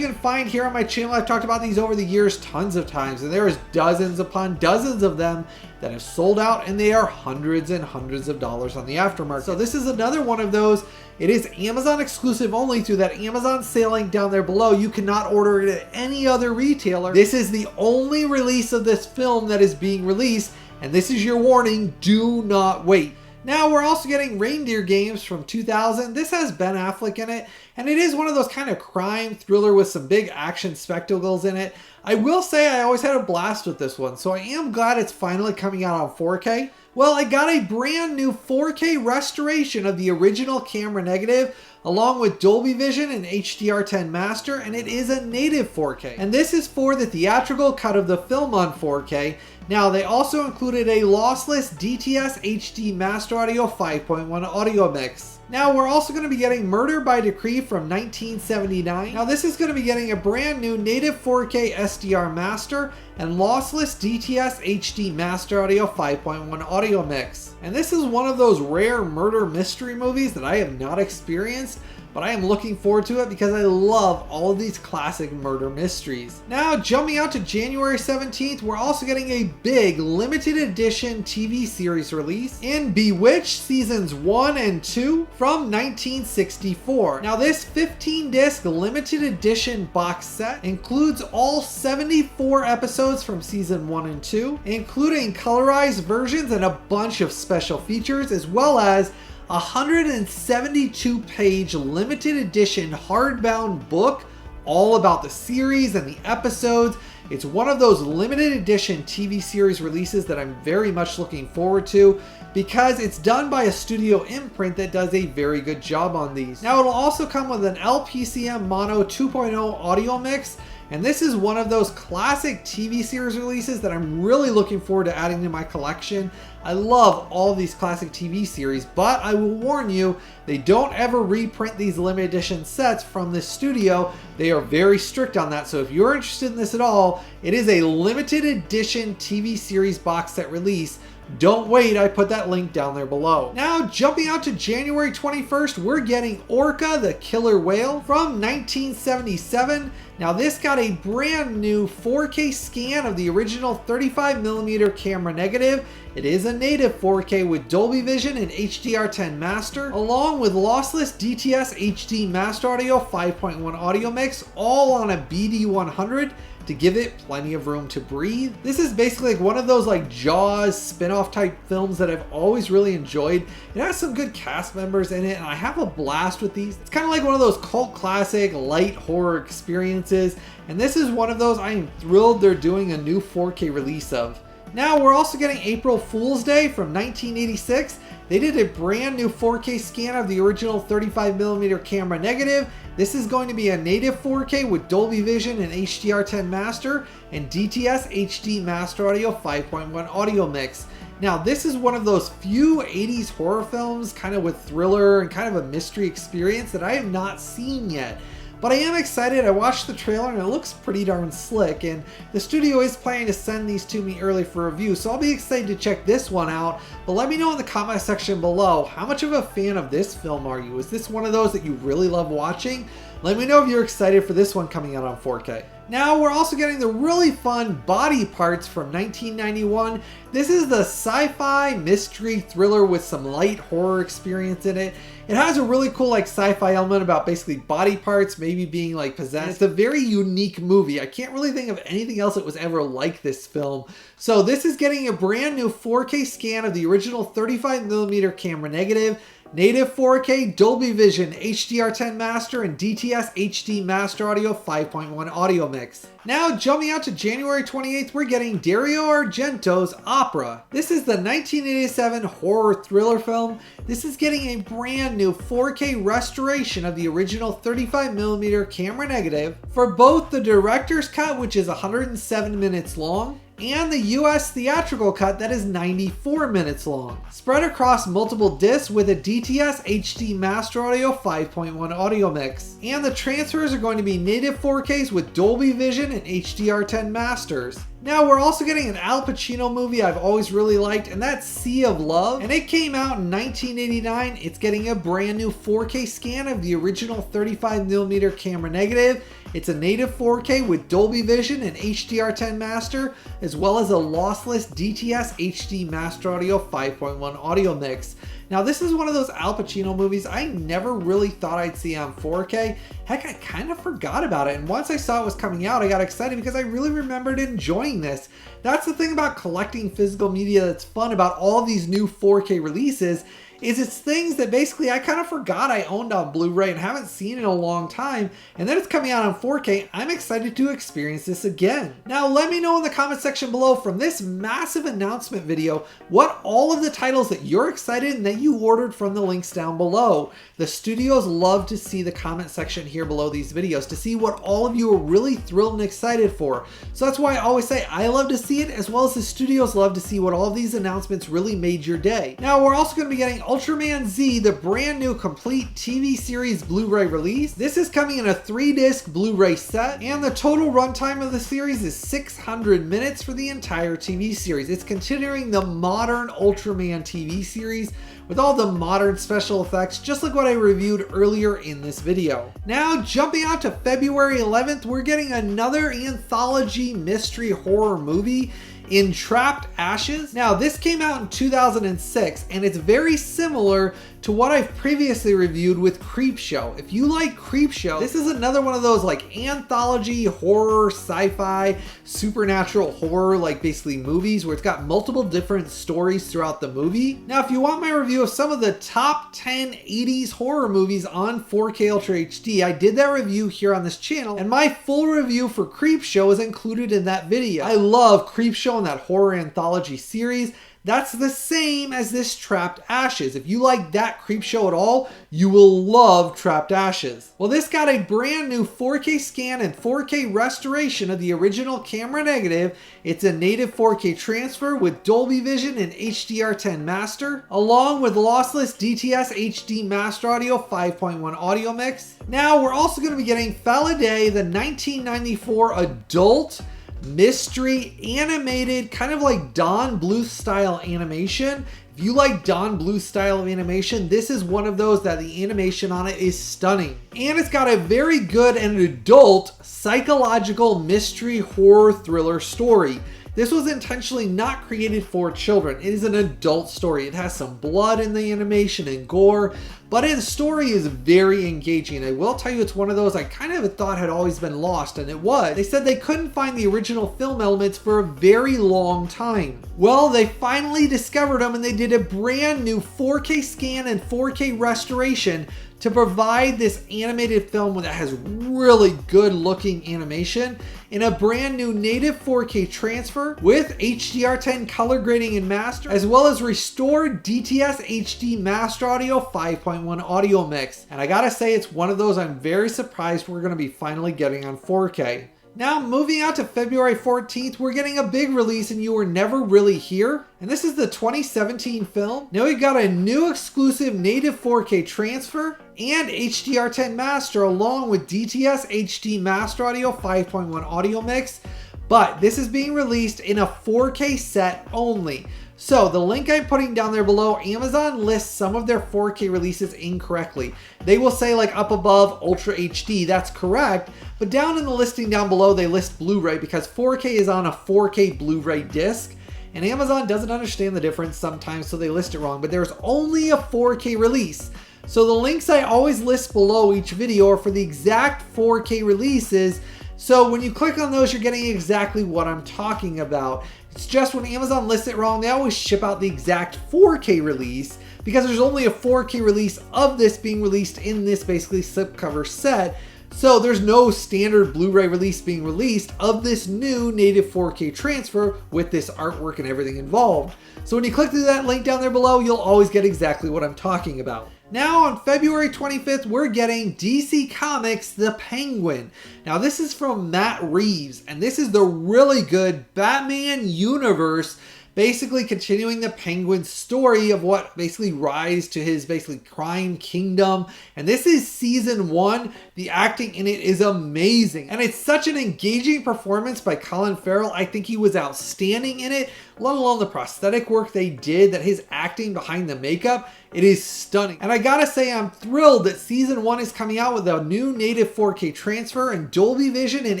find here on my channel, I've talked about these over the years tons of times, and there is dozens upon dozens of them that have sold out, and they are hundreds and hundreds of dollars on the aftermarket. So this is another one of those. It is Amazon exclusive only through that Amazon sale link down there below. You cannot order it at any other retailer. This is the only release of this film that is being released, and this is your warning, do not wait. Now we're also getting Reindeer Games from 2000. This has Ben Affleck in it, and it is one of those kind of crime thriller with some big action spectacles in it. I will say I always had a blast with this one, so I am glad it's finally coming out on 4K. Well, I got a brand new 4K restoration of the original camera negative, along with Dolby Vision and HDR10 Master, and it is a native 4K. And this is for the theatrical cut of the film on 4K. Now, they also included a lossless DTS HD Master Audio 5.1 audio mix. Now, we're also going to be getting Murder by Decree from 1979. Now, this is going to be getting a brand new native 4K SDR Master and lossless DTS HD Master Audio 5.1 audio mix. And this is one of those rare murder mystery movies that I have not experienced, but I am looking forward to it because I love all of these classic murder mysteries. Now, jumping out to January 17th, we're also getting a big limited edition TV series release in Bewitched Seasons 1 and 2 from 1964. Now, this 15-disc limited edition box set includes all 74 episodes from season 1 and 2, including colorized versions and a bunch of special features, as well as a 172-page limited edition hardbound book all about the series and the episodes. It's one of those limited edition TV series releases that I'm very much looking forward to because it's done by a studio imprint that does a very good job on these. Now, it'll also come with an LPCM Mono 2.0 audio mix, and this is one of those classic TV series releases that I'm really looking forward to adding to my collection. I love all these classic TV series, but I will warn you, they don't ever reprint these limited edition sets from this studio. They are very strict on that, so if you're interested in this at all, it is a limited edition TV series box set release. Don't wait, I put that link down there below. Now, jumping out to January 21st, we're getting Orca the Killer Whale from 1977. Now, this got a brand new 4K scan of the original 35mm camera negative. It is a native 4K with Dolby Vision and HDR10 Master, along with lossless DTS HD Master Audio 5.1 audio mix, all on a BD100. To give it plenty of room to breathe. This is basically like one of those like Jaws spin-off type films that I've always really enjoyed. It has some good cast members in it, and I have a blast with these. It's kind of like one of those cult classic light horror experiences, and this is one of those I am thrilled they're doing a new 4K release of. Now, we're also getting April Fool's Day from 1986. They did a brand new 4K scan of the original 35mm camera negative. This is going to be a native 4K with Dolby Vision and HDR10 Master and DTS HD Master Audio 5.1 audio mix. Now, this is one of those few 80s horror films, kind of with thriller and kind of a mystery experience that I have not seen yet. But I am excited. I watched the trailer and it looks pretty darn slick, and the studio is planning to send these to me early for review, so I'll be excited to check this one out. But let me know in the comment section below, how much of a fan of this film are you? Is this one of those that you really love watching? Let me know if you're excited for this one coming out on 4K. Now, we're also getting the really fun Body Parts from 1991. This is the sci-fi mystery thriller with some light horror experience in it. It has a really cool like sci-fi element about basically body parts maybe being like possessed. It's a very unique movie. I can't really think of anything else that was ever like this film. So this is getting a brand new 4K scan of the original 35mm camera negative. native 4K, Dolby Vision, HDR10 Master, and DTS HD Master Audio 5.1 audio mix. Now jumping out to January 28th, we're getting Dario Argento's Opera. This is the 1987 horror thriller film. This is getting a brand new 4K restoration of the original 35mm camera negative for both the director's cut, which is 107 minutes long, and the US theatrical cut that is 94 minutes long, spread across multiple discs with a DTS HD Master Audio 5.1 audio mix. And the transfers are going to be native 4Ks with Dolby Vision and HDR10 Masters. Now we're also getting an Al Pacino movie I've always really liked, and that's Sea of Love, and it came out in 1989. It's getting a brand new 4K scan of the original 35mm camera negative. It's a native 4K with Dolby Vision and HDR10 Master, as well as a lossless DTS HD Master Audio 5.1 audio mix. Now this is one of those Al Pacino movies I never really thought I'd see on 4K. Heck, I kind of forgot about it, and once I saw it was coming out, I got excited because I really remembered enjoying this. That's the thing about collecting physical media that's fun about all these new 4K releases, is it's things that basically I kind of forgot I owned on Blu-ray and haven't seen in a long time, and then it's coming out on 4K. I'm excited to experience this again. Now let me know in the comment section below from this massive announcement video what all of the titles that you're excited and that you ordered from the links down below. The studios love to see the comment section here below these videos to see what all of you are really thrilled and excited for. So that's why I always say I love to see it, as well as the studios love to see what all of these announcements really made your day. Now we're also going to be getting Ultraman Z, the brand new complete TV series Blu-ray release. This is coming in a 3-disc Blu-ray set, and the total runtime of the series is 600 minutes for the entire TV series. It's continuing the modern Ultraman TV series with all the modern special effects, just like what I reviewed earlier in this video. Now jumping out to February 11th, we're getting another anthology mystery horror movie, Entrapped Ashes. Now this came out in 2006, and it's very similar to what I've previously reviewed with Creepshow. If you like Creepshow, this is another one of those like anthology horror, sci-fi, supernatural horror, like basically movies where it's got multiple different stories throughout the movie. Now if you want my review of some of the top 10 80s horror movies on 4K Ultra HD, I did that review here on this channel, and my full review for Creepshow is included in that video. I love Creepshow and that horror anthology series. That's the same as this Trapped Ashes. If you like that Creepshow at all, you will love Trapped Ashes. Well, this got a brand new 4K scan and 4K restoration of the original camera negative. It's a native 4K transfer with Dolby Vision and HDR10 Master, along with lossless DTS HD Master Audio 5.1 audio mix. Now we're also going to be getting Faladay, the 1994 adult mystery animated, kind of like Don Bluth style animation. If you like Don Bluth style of animation, this is one of those that the animation on it is stunning. And it's got a very good and adult psychological mystery horror thriller story. This was intentionally not created for children. It is an adult story. It has some blood in the animation and gore, but its story is very engaging. I will tell you, it's one of those I kind of thought had always been lost, and it was. They said they couldn't find the original film elements for a very long time. Well, they finally discovered them, and they did a brand new 4K scan and 4K restoration to provide this animated film that has really good looking animation in a brand new native 4K transfer with HDR10 color grading and master, as well as restored DTS HD Master Audio 5.1 audio mix. And I gotta say, it's one of those I'm very surprised we're gonna be finally getting on 4K. Now moving out to February 14th, we're getting a big release and You Were Never Really Here. And this is the 2017 film. Now we've got a new exclusive native 4K transfer and HDR10 master, along with DTS HD Master Audio 5.1 audio mix. But this is being released in a 4K set only. So the link I'm putting down there below, Amazon lists some of their 4K releases incorrectly. They will say like up above Ultra HD, that's correct, but down in the listing down below they list Blu-ray because 4K is on a 4K Blu-ray disc, and Amazon doesn't understand the difference sometimes, so they list it wrong, but there's only a 4K release. So the links I always list below each video are for the exact 4K releases, so when you click on those, you're getting exactly what I'm talking about. It's just when Amazon lists it wrong, they always ship out the exact 4K release. because there's only a 4K release of this being released in this basically slipcover set. So there's no standard Blu-ray release being released of this new native 4K transfer with this artwork and everything involved. So when you click through that link down there below, you'll always get exactly what I'm talking about. Now on February 25th, we're getting DC Comics The Penguin. Now this is from Matt Reeves, and this is the really good Batman universe, basically continuing the Penguin's story of what basically rise to his basically crime kingdom. And this is season 1. The acting in it is amazing. And it's such an engaging performance by Colin Farrell. I think he was outstanding in it, let alone the prosthetic work they did, that his acting behind the makeup, it is stunning. And I gotta say, I'm thrilled that season 1 is coming out with a new native 4K transfer and Dolby Vision and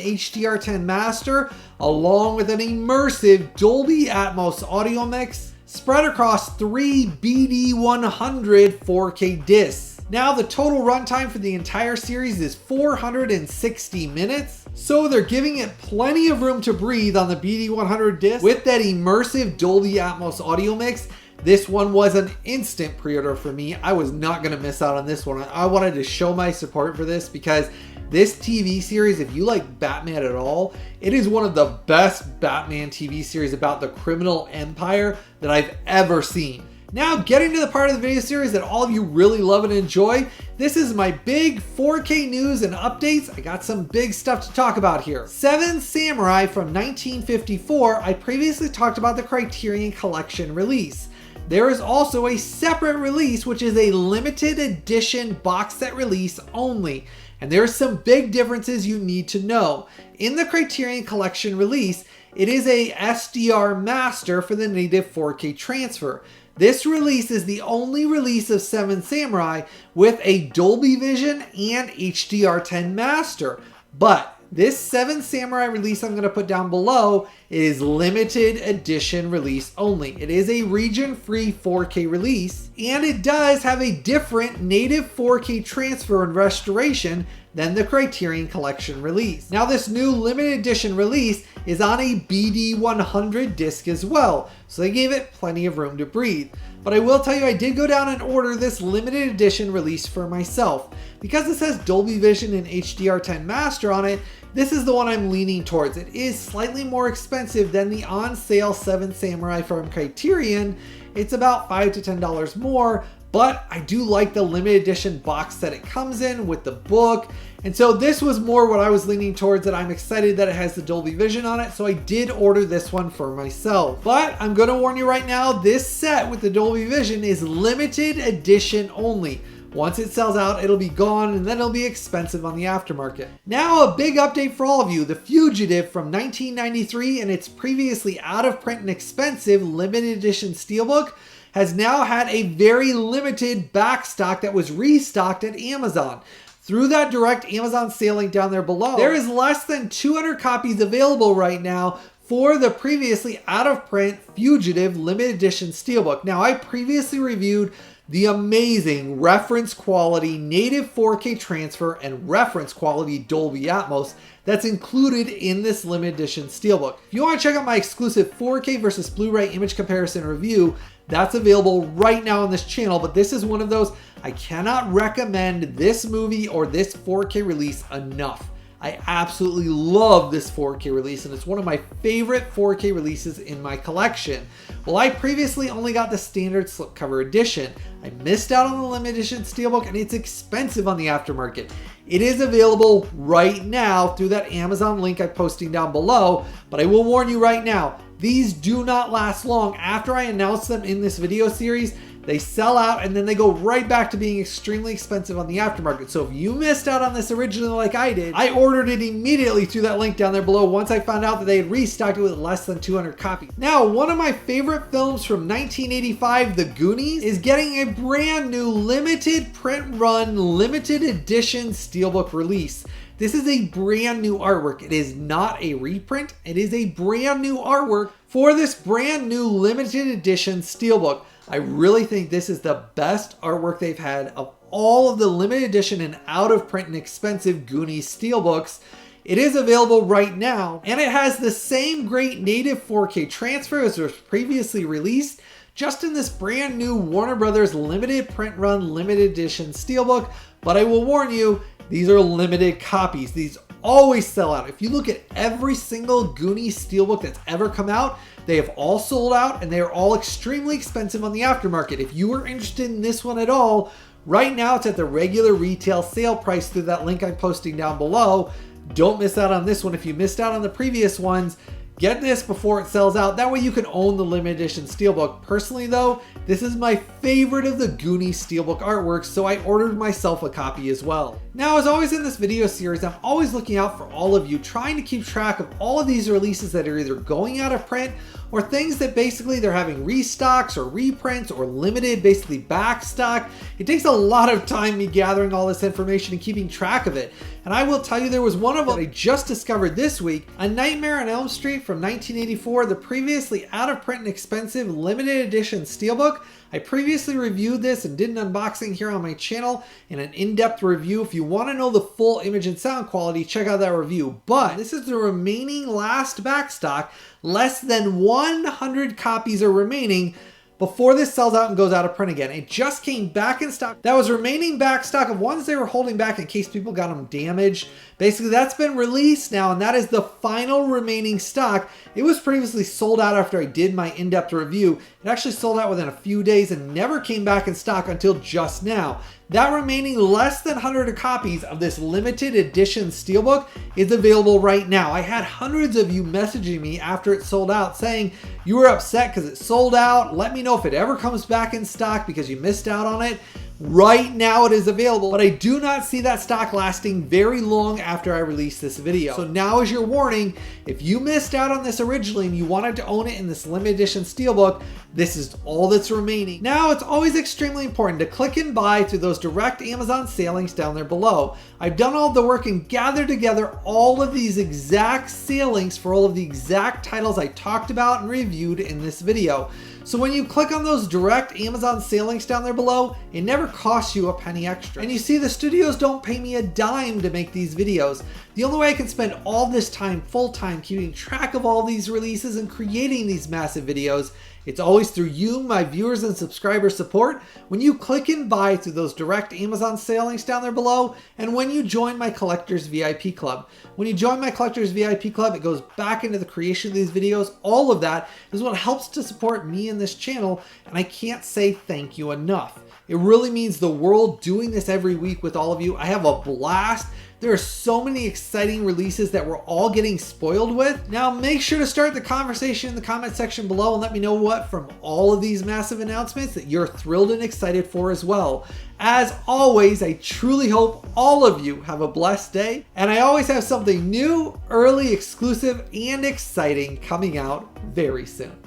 HDR10 master, along with an immersive Dolby Atmos audio mix spread across 3 BD100 4K discs. Now the total runtime for the entire series is 460 minutes. So they're giving it plenty of room to breathe on the BD100 disc with that immersive Dolby Atmos audio mix. This one was an instant pre-order for me. I was not going to miss out on this one. I wanted to show my support for this because this TV series, if you like Batman at all, it is one of the best Batman TV series about the criminal empire that I've ever seen. Now getting to the part of the video series that all of you really love and enjoy, this is my big 4K news and updates. I got some big stuff to talk about here. Seven Samurai from 1954, I previously talked about the Criterion Collection release. There is also a separate release, which is a limited edition box set release only. And there are some big differences you need to know. In the Criterion Collection release, it is a SDR master for the native 4K transfer. This release is the only release of Seven Samurai with a Dolby Vision and HDR10 master. But this Seven Samurai release I'm going to put down below is limited edition release only. It is a region-free 4K release, and it does have a different native 4K transfer and restoration than the Criterion Collection release. Now this new limited edition release is on a BD100 disc as well, so they gave it plenty of room to breathe. But I will tell you, I did go down and order this limited edition release for myself. Because it says Dolby Vision and HDR10 Master on it, this is the one I'm leaning towards. It is slightly more expensive than the on sale Seven Samurai from Criterion. It's about $5 to $10 more, but I do like the limited edition box that it comes in with the book. And so this was more what I was leaning towards, that I'm excited that it has the Dolby Vision on it. So I did order this one for myself. But I'm going to warn you right now, this set with the Dolby Vision is limited edition only. Once it sells out, it'll be gone, and then it'll be expensive on the aftermarket. Now a big update for all of you. The Fugitive from 1993 and its previously out of print and expensive limited edition Steelbook has now had a very limited backstock that was restocked at Amazon. Through that direct Amazon sale link down there below, there is less than 200 copies available right now for the previously out of print Fugitive limited edition Steelbook. Now I previously reviewed the amazing reference quality native 4K transfer and reference quality Dolby Atmos that's included in this limited edition Steelbook. If you want to check out my exclusive 4K versus Blu-ray image comparison review, that's available right now on this channel, but this is one of those I cannot recommend this movie or this 4K release enough. I absolutely love this 4K release, and it's one of my favorite 4K releases in my collection. Well, I previously only got the standard slipcover edition. I missed out on the limited edition Steelbook, and it's expensive on the aftermarket. It is available right now through that Amazon link I'm posting down below, but I will warn you right now, these do not last long. After I announce them in this video series, they sell out and then they go right back to being extremely expensive on the aftermarket. So if you missed out on this originally like I did, I ordered it immediately through that link down there below once I found out that they had restocked it with less than 200 copies. Now, one of my favorite films from 1985, The Goonies, is getting a brand new limited print run, limited edition Steelbook release. This is a brand new artwork. It is not a reprint. It is a brand new artwork for this brand new limited edition Steelbook. I really think this is the best artwork they've had of all of the limited edition and out of print and expensive Goonies Steelbooks. It is available right now, and it has the same great native 4K transfer as was previously released, just in this brand new Warner Brothers limited print run, limited edition SteelBook. But I will warn you, these are limited copies. These always sell out. If you look at every single Goonies SteelBook that's ever come out, they have all sold out and they are all extremely expensive on the aftermarket. If you are interested in this one at all, right now it's at the regular retail sale price through that link I'm posting down below. Don't miss out on this one. If you missed out on the previous ones, get this before it sells out. That way you can own the limited edition SteelBook. Personally though, this is my favorite of the Goonies SteelBook artworks, so I ordered myself a copy as well. Now, as always in this video series, I'm always looking out for all of you, trying to keep track of all of these releases that are either going out of print or things that basically they're having restocks or reprints or limited, basically back stock. It takes a lot of time me gathering all this information and keeping track of it. And I will tell you, there was one of them that I just discovered this week, A Nightmare on Elm Street from 1984, the previously out of print and expensive limited edition SteelBook. I previously reviewed this and did an unboxing here on my channel in an in-depth review. If you want to know the full image and sound quality, check out that review. But this is the remaining last back stock. Less than 100 copies are remaining before this sells out and goes out of print again. It just came back in stock. That was remaining back stock of ones they were holding back in case people got them damaged. Basically, that's been released now, and that is the final remaining stock. It was previously sold out after I did my in-depth review. It actually sold out within a few days and never came back in stock until just now. That remaining less than 100 copies of this limited edition SteelBook is available right now. I had hundreds of you messaging me after it sold out saying you were upset because it sold out. Let me know if it ever comes back in stock because you missed out on it. Right now it is available, but I do not see that stock lasting very long after I release this video. So now is your warning. If you missed out on this originally and you wanted to own it in this limited edition SteelBook, this is all that's remaining. Now, it's always extremely important to click and buy through those direct Amazon sale links down there below. I've done all the work and gathered together all of these exact sale links for all of the exact titles I talked about and reviewed in this video. So when you click on those direct Amazon sale links down there below, it never costs you a penny extra. And you see, the studios don't pay me a dime to make these videos. The only way I can spend all this time full-time keeping track of all these releases and creating these massive videos, it's always through you, my viewers and subscriber support, when you click and buy through those direct Amazon sale links down there below, and when you join my Collectors VIP Club. When you join my Collectors VIP Club, it goes back into the creation of these videos. All of that is what helps to support me and this channel, and I can't say thank you enough. It really means the world doing this every week with all of you. I have a blast. There are so many exciting releases that we're all getting spoiled with. Now make sure to start the conversation in the comment section below and let me know what from all of these massive announcements that you're thrilled and excited for as well. As always, I truly hope all of you have a blessed day, and I always have something new, early, exclusive, and exciting coming out very soon.